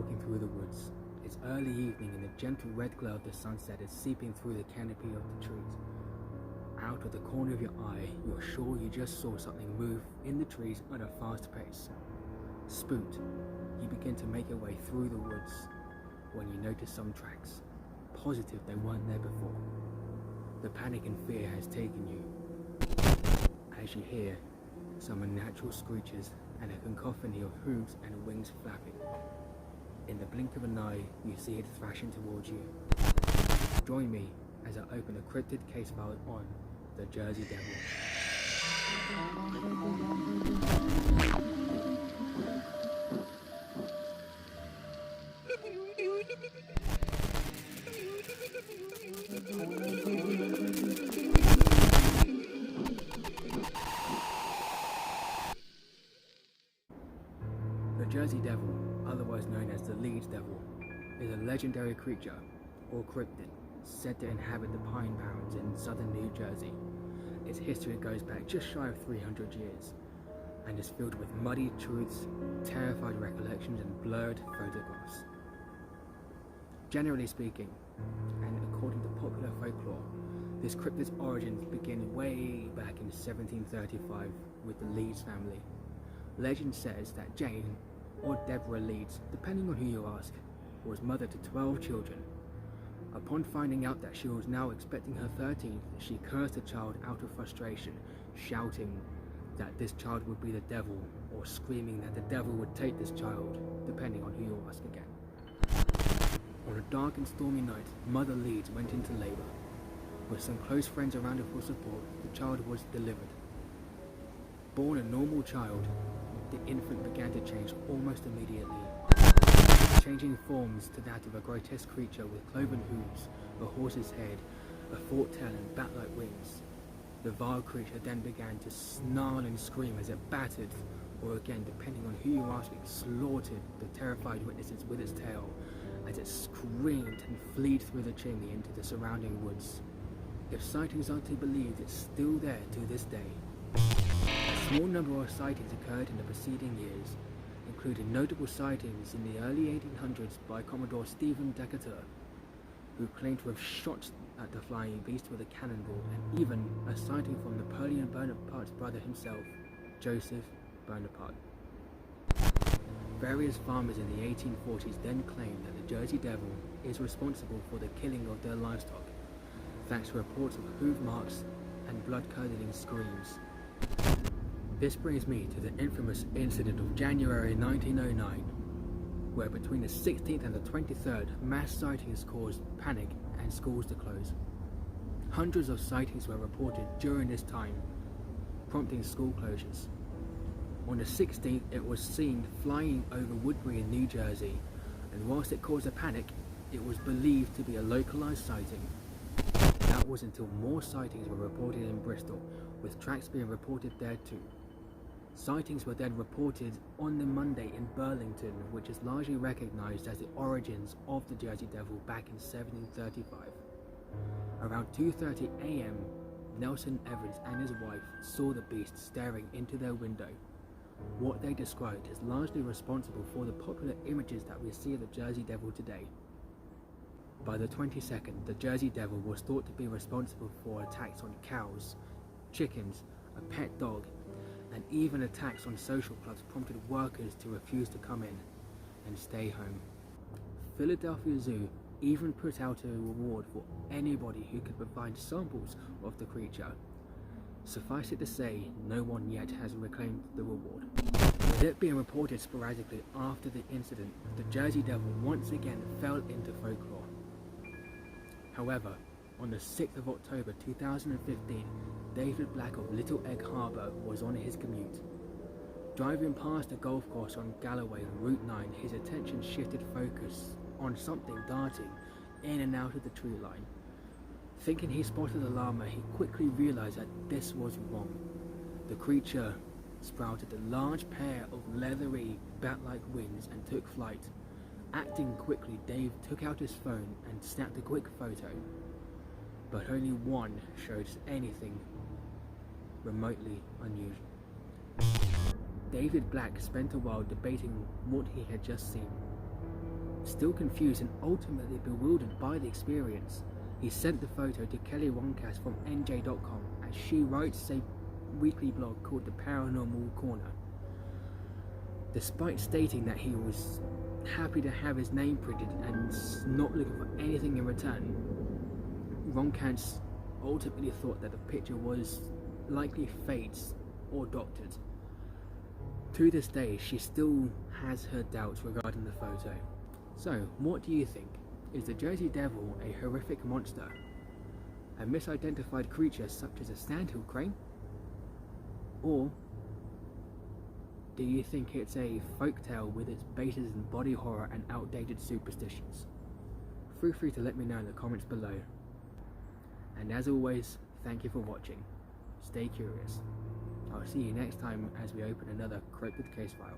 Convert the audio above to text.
walking through the woods. It's early evening and the gentle red glow of the sunset is seeping through the canopy of the trees. Out of the corner of your eye, you're sure you just saw something move in the trees at a fast pace. Spooked, you begin to make your way through the woods when you notice some tracks, positive they weren't there before. The panic and fear has taken you as you hear some unnatural screeches and a cacophony of hooves and wings flapping. In the blink of an eye, you see it thrashing towards you. Join me as I open a Cryptid Case File on the Jersey Devil. The Jersey Devil, otherwise known as the Leeds Devil, is a legendary creature, or cryptid, said to inhabit the Pine Barrens in southern New Jersey. Its history goes back just shy of 300 years, and is filled with muddy truths, terrified recollections, and blurred photographs. Generally speaking, and according to popular folklore, this cryptid's origins begin way back in 1735 with the Leeds family. Legend says that Jane, or Deborah Leeds, depending on who you ask, was mother to 12 children. Upon finding out that she was now expecting her 13th, she cursed the child out of frustration, shouting that this child would be the devil, or screaming that the devil would take this child, depending on who you ask again. On a dark and stormy night, Mother Leeds went into labour. With some close friends around her for support, the child was delivered. Born a normal child, the infant began to change almost immediately, changing forms to that of a grotesque creature with cloven hooves, a horse's head, a forked tail and bat-like wings. The vile creature then began to snarl and scream as it battered, or again, depending on who you ask, it slaughtered the terrified witnesses with its tail, as it screamed and fled through the chimney into the surrounding woods. If sightings are to be believed, it's still there to this day. A small number of sightings occurred in the preceding years, including notable sightings in the early 1800s by Commodore Stephen Decatur, who claimed to have shot at the flying beast with a cannonball, and even a sighting from Napoleon Bonaparte's brother himself, Joseph Bonaparte. Various farmers in the 1840s then claimed that the Jersey Devil is responsible for the killing of their livestock, thanks to reports of hoof marks and blood-curdling screams. This brings me to the infamous incident of January 1909, where between the 16th and the 23rd, mass sightings caused panic and schools to close. Hundreds of sightings were reported during this time, prompting school closures. On the 16th, it was seen flying over Woodbury in New Jersey, and whilst it caused a panic, it was believed to be a localized sighting. That was until more sightings were reported in Bristol, with tracks being reported there too. Sightings were then reported on the Monday in Burlington, which is largely recognized as the origins of the Jersey Devil back in 1735. Around 2:30 a.m., Nelson Evans and his wife saw the beast staring into their window. What they described is largely responsible for the popular images that we see of the Jersey Devil today. By the 22nd, the Jersey Devil was thought to be responsible for attacks on cows, chickens, a pet dog, and even attacks on social clubs prompted workers to refuse to come in and stay home. Philadelphia Zoo even put out a reward for anybody who could provide samples of the creature. Suffice it to say, no one yet has reclaimed the reward. With it being reported sporadically after the incident, the Jersey Devil once again fell into folklore. However, on the 6th of October 2015, David Black of Little Egg Harbor was on his commute. Driving past a golf course on Galloway on Route 9, his attention shifted focus on something darting in and out of the tree line. Thinking he spotted a llama, he quickly realized that this was wrong. The creature sprouted a large pair of leathery, bat-like wings and took flight. Acting quickly, Dave took out his phone and snapped a quick photo, but only one showed anything remotely unusual. David Black spent a while debating what he had just seen. Still confused and ultimately bewildered by the experience, he sent the photo to Kelly Woncast from NJ.com, as she writes a weekly blog called The Paranormal Corner. Despite stating that he was happy to have his name printed and not looking for anything in return, Woncast ultimately thought that the picture was likely faked or doctored. To this day, she still has her doubts regarding the photo. So, what do you think? Is the Jersey Devil a horrific monster? A misidentified creature such as a sandhill crane? Or do you think it's a folktale with its basis in body horror and outdated superstitions? Feel free to let me know in the comments below. And as always, thank you for watching. Stay curious. I'll see you next time as we open another Cryptid Case File.